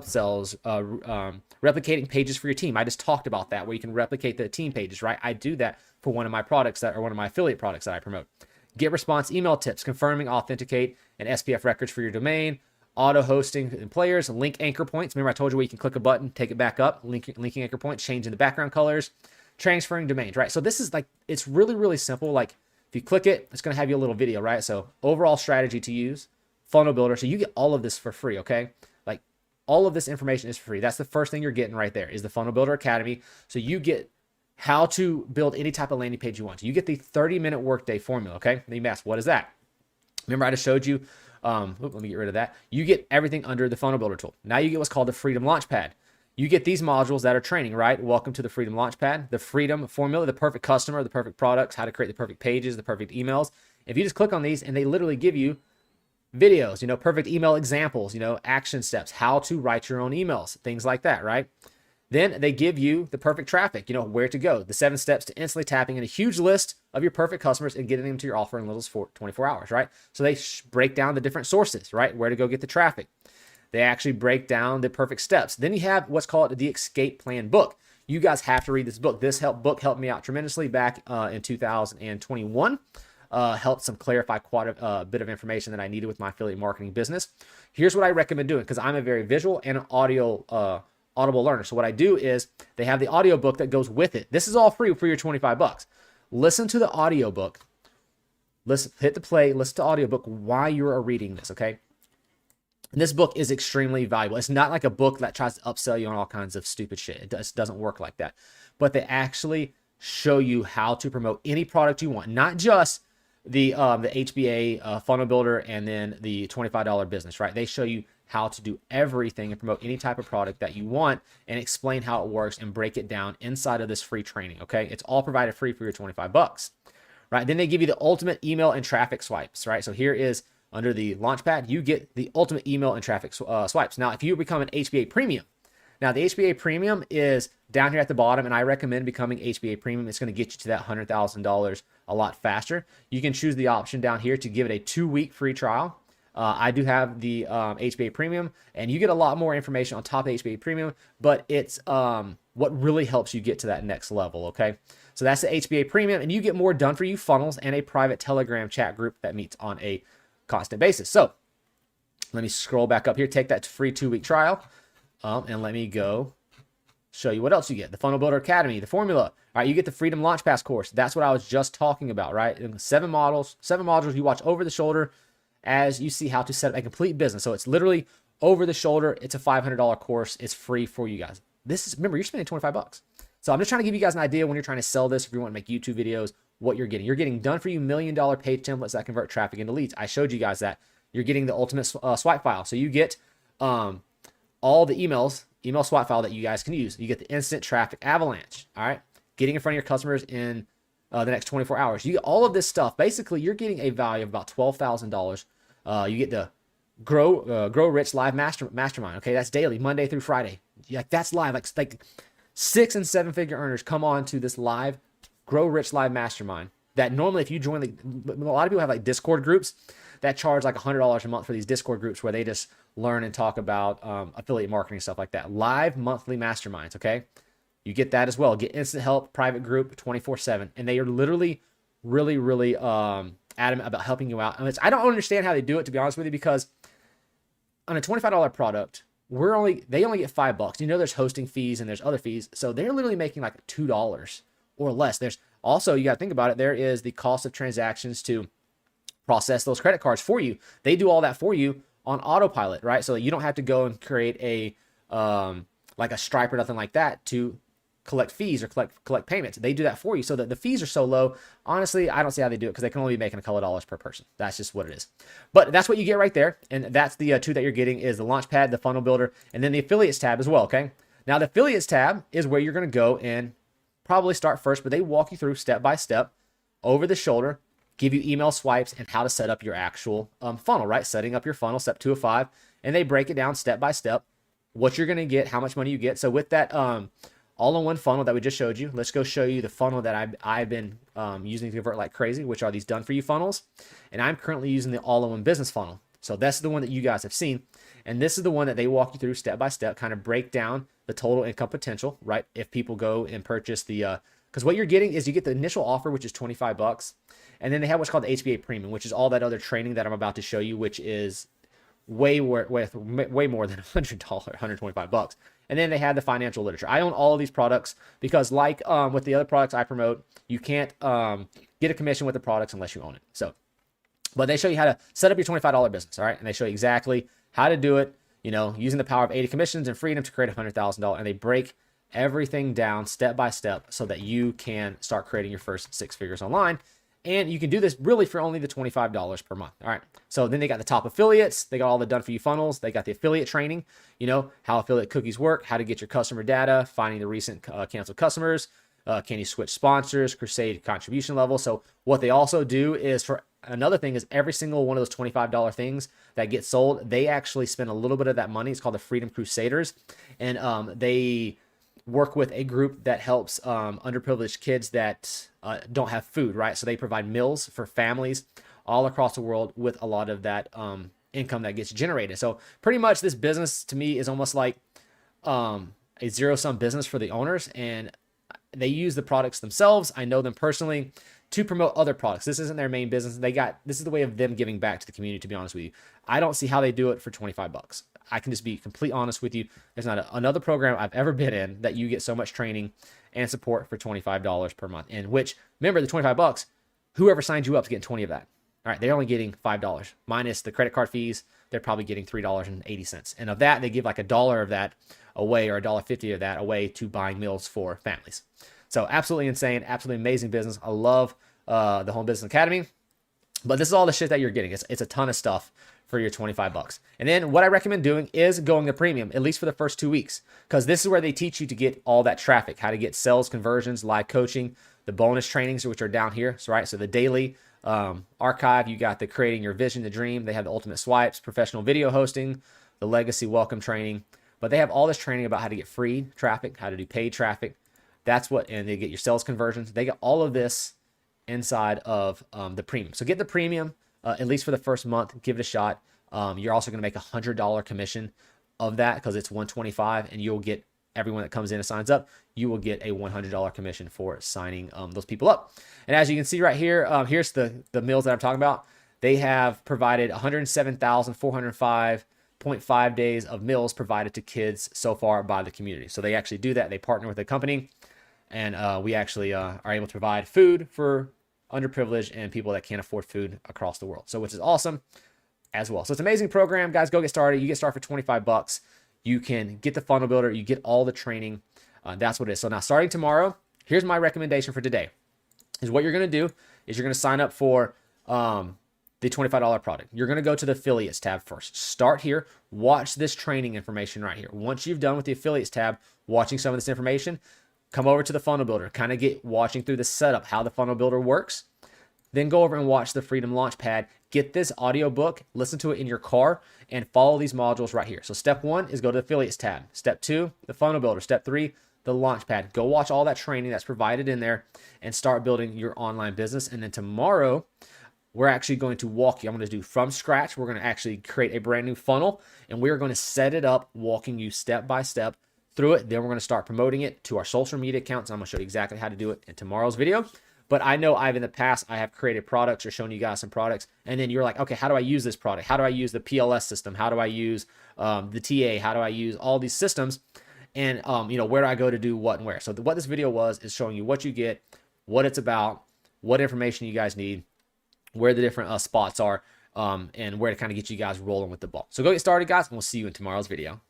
upsells, replicating pages for your team. I just talked about that, where you can replicate the team pages, right? I do that for one of my products that are one of my affiliate products that I promote. Get response email tips, confirming, authenticate, and SPF records for your domain, auto hosting and players, link anchor points. Remember I told you where you can click a button, take it back up, linking anchor points, changing the background colors, transferring domains, right? So this is like, it's really, really simple. Like if you click it, it's going to have you a little video, right? So overall strategy to use, funnel builder. So you get all of this for free, okay? Like all of this information is free. That's the first thing you're getting right there is the Funnel Builder Academy. So you get how to build any type of landing page you want. So you get the 30-minute workday formula, okay? Then you may ask, what is that? Remember I just showed you, let me get rid of that. You get everything under the Funnel Builder tool. Now you get what's called the Freedom Launchpad. You get these modules that are training, right? Welcome to the Freedom Launchpad, the Freedom Formula, the perfect customer, the perfect products, how to create the perfect pages, the perfect emails. If you just click on these and they literally give you videos, perfect email examples, action steps, how to write your own emails, things like that, right? Then they give you the perfect traffic, where to go, the 7 steps to instantly tapping in a huge list of your perfect customers and getting them to your offer in little as 24 hours, right? So they break down the different sources, right? Where to go get the traffic. They actually break down the perfect steps. Then you have what's called the Escape Plan book. You guys have to read this book. This book helped me out tremendously back in 2021. Helped some clarify quite a bit of information that I needed with my affiliate marketing business. Here's what I recommend doing, because I'm a very visual and an audible learner. So what I do is they have the audio book that goes with it. This is all free for your 25 bucks. Listen to the audio book. Listen, hit the play, listen to audio book while you're reading this, okay? And this book is extremely valuable. It's not like a book that tries to upsell you on all kinds of stupid shit. It doesn't work like that. But they actually show you how to promote any product you want, not just the HBA funnel builder and then the $25 business, right? They show you how to do everything and promote any type of product that you want and explain how it works and break it down inside of this free training, okay? It's all provided free for your 25 bucks, right? Then they give you the ultimate email and traffic swipes, right? So here is under the Launchpad, you get the ultimate email and traffic swipes. Now, if you become an HBA Premium, now the HBA Premium is down here at the bottom, and I recommend becoming HBA Premium. It's going to get you to that $100,000 a lot faster. You can choose the option down here to give it a 2-week free trial. I do have the HBA Premium, and you get a lot more information on top of HBA Premium, but it's what really helps you get to that next level, okay? So that's the HBA Premium, and you get more done for you funnels and a private Telegram chat group that meets on a constant basis. So let me scroll back up here, take that free 2-week trial, and let me go show you what else you get. The Funnel Builder Academy, the formula. All right, you get the Freedom Launch Pass course. That's what I was just talking about, right? And 7 modules you watch over the shoulder as you see how to set up a complete business. So it's literally over the shoulder. It's a $500 course. It's free for you guys. Remember, you're spending 25 bucks. So I'm just trying to give you guys an idea when you're trying to sell this, if you want to make YouTube videos, what you're getting. You're getting done for you $1 million page templates that convert traffic into leads. I showed you guys that. You're getting the ultimate swipe file. So you get all the email swipe file that you guys can use. You get the instant traffic avalanche. All right. Getting in front of your customers in the next 24 hours. You get all of this stuff. Basically, you're getting a value of about $12,000. You get the Grow Rich Live Mastermind. Okay. That's daily, Monday through Friday. Like that's live. Like 6 and 7-figure earners come on to this live Grow Rich Live Mastermind that normally if you join, a lot of people have like Discord groups that charge like $100 a month for these Discord groups where they just learn and talk about affiliate marketing, stuff like that. Live monthly masterminds, okay? You get that as well. Get instant help, private group, 24/7. And they are literally really, really adamant about helping you out. I don't understand how they do it, to be honest with you, because on a $25 product, they only get $5. There's hosting fees and there's other fees. So they're literally making like $2 or less. There's also, you got to think about it, there is the cost of transactions to process those credit cards for you. They do all that for you on autopilot, right? So you don't have to go and create a like a Stripe or nothing like that to collect fees or collect payments. They do that for you, so that the fees are so low. Honestly, I don't see how they do it, because they can only be making a couple of dollars per person. That's just what it is. But that's what you get right there, and that's the 2 that you're getting is the Launchpad, the Funnel Builder, and then the Affiliates tab as well. Okay. Now the Affiliates tab is where you're going to go and probably start first, but they walk you through step by step, over the shoulder, give you email swipes and how to set up your actual funnel, right? Setting up your funnel, step 2 of 5, and they break it down step by step, what you're going to get, how much money you get. So with that all-in-one funnel that we just showed you, let's go show you the funnel that I've been using to convert like crazy, which are these done-for-you funnels. And I'm currently using the all-in-one business funnel. So that's the one that you guys have seen. And this is the one that they walk you through step by step, kind of break down the total income potential, right? If people go and purchase the, because what you're getting is you get the initial offer, which is $25. And then they have what's called the HBA Premium, which is all that other training that I'm about to show you, which is way more than $100, $125. And then they have the financial literature. I own all of these products because like with the other products I promote, you can't get a commission with the products unless you own it. So, but they show you how to set up your $25 business, all right? And they show you exactly how to do it, you know, using the power of 80 commissions and freedom to create $100,000. And they break everything down step by step so that you can start creating your first 6 figures online. And you can do this really for only the $25 per month. All right. So then they got the top affiliates. They got all the done for you funnels. They got the affiliate training, you know, how affiliate cookies work, how to get your customer data, finding the recent canceled customers. Can you switch sponsors, crusade contribution level? So what they also do is for another thing is every single one of those $25 things that get sold, they actually spend a little bit of that money. It's called the Freedom Crusaders. And they work with a group that helps underprivileged kids that don't have food, right? So they provide meals for families all across the world with a lot of that income that gets generated. So pretty much this business to me is almost like a zero-sum business for the owners, and they use the products themselves. I know them personally to promote other products. This isn't their main business. This is the way of them giving back to the community, to be honest with you. I don't see how they do it for $25. I can just be completely honest with you. There's not another program I've ever been in that you get so much training and support for $25 per month. In which, remember, the $25, whoever signed you up is getting 20 of that. All right, they're only getting $5 minus the credit card fees. They're probably getting $3.80, and of that, they give like $1 of that away or $1.50 of that away to buying meals for families. So absolutely insane, absolutely amazing business. I love the Home Business Academy, but this is all the shit that you're getting. It's a ton of stuff for your $25. And then what I recommend doing is going to premium, at least for the first 2 weeks, because this is where they teach you to get all that traffic, how to get sales conversions, live coaching, the bonus trainings, which are down here. So, right. So the daily archive, you got the creating your vision, the dream. They have the ultimate swipes, professional video hosting, the legacy welcome training, but they have all this training about how to get free traffic, how to do paid traffic. That's what, and they get your sales conversions. They get all of this inside of the premium. So get the premium, at least for the first month, give it a shot. You're also going to make $100 commission of that because it's $125, and you'll get everyone that comes in and signs up, you will get a $100 commission for signing those people up. And as you can see right here, here's the meals that I'm talking about. They have provided 107,405.5 days of meals provided to kids so far by the community. So they actually do that. They partner with a company, and we actually are able to provide food for underprivileged and people that can't afford food across the world. So which is awesome as well. So it's an amazing program, guys. Go get started. You get started for $25. You can get the funnel builder. You get all the training. That's what it is. So now starting tomorrow, here's my recommendation for today is what you're going to do is you're going to sign up for the $25 product. You're going to go to the affiliates tab first. Start here. Watch this training information right here. Once you've done with the affiliates tab, watching some of this information, come over to the funnel builder, kind of get watching through the setup, how the funnel builder works. Then go over and watch the Freedom Launchpad. Get this audio book, listen to it in your car, and follow these modules right here. So step 1 is go to the affiliates tab. Step 2, the funnel builder. Step 3, the Launchpad. Go watch all that training that's provided in there and start building your online business. And then tomorrow, we're actually going to walk you. I'm going to do from scratch. We're going to actually create a brand new funnel, and we're going to set it up, walking you step by step through it. Then we're going to start promoting it to our social media accounts. I'm going to show you exactly how to do it in tomorrow's video. But I know in the past, I have created products or shown you guys some products, and then you're like, okay, how do I use this product? How do I use the PLS system? How do I use the TA? How do I use all these systems? And where do I go to do what and where? So what this video was is showing you what you get, what it's about, what information you guys need, where the different spots are, and where to kind of get you guys rolling with the ball. So go get started, guys, and we'll see you in tomorrow's video.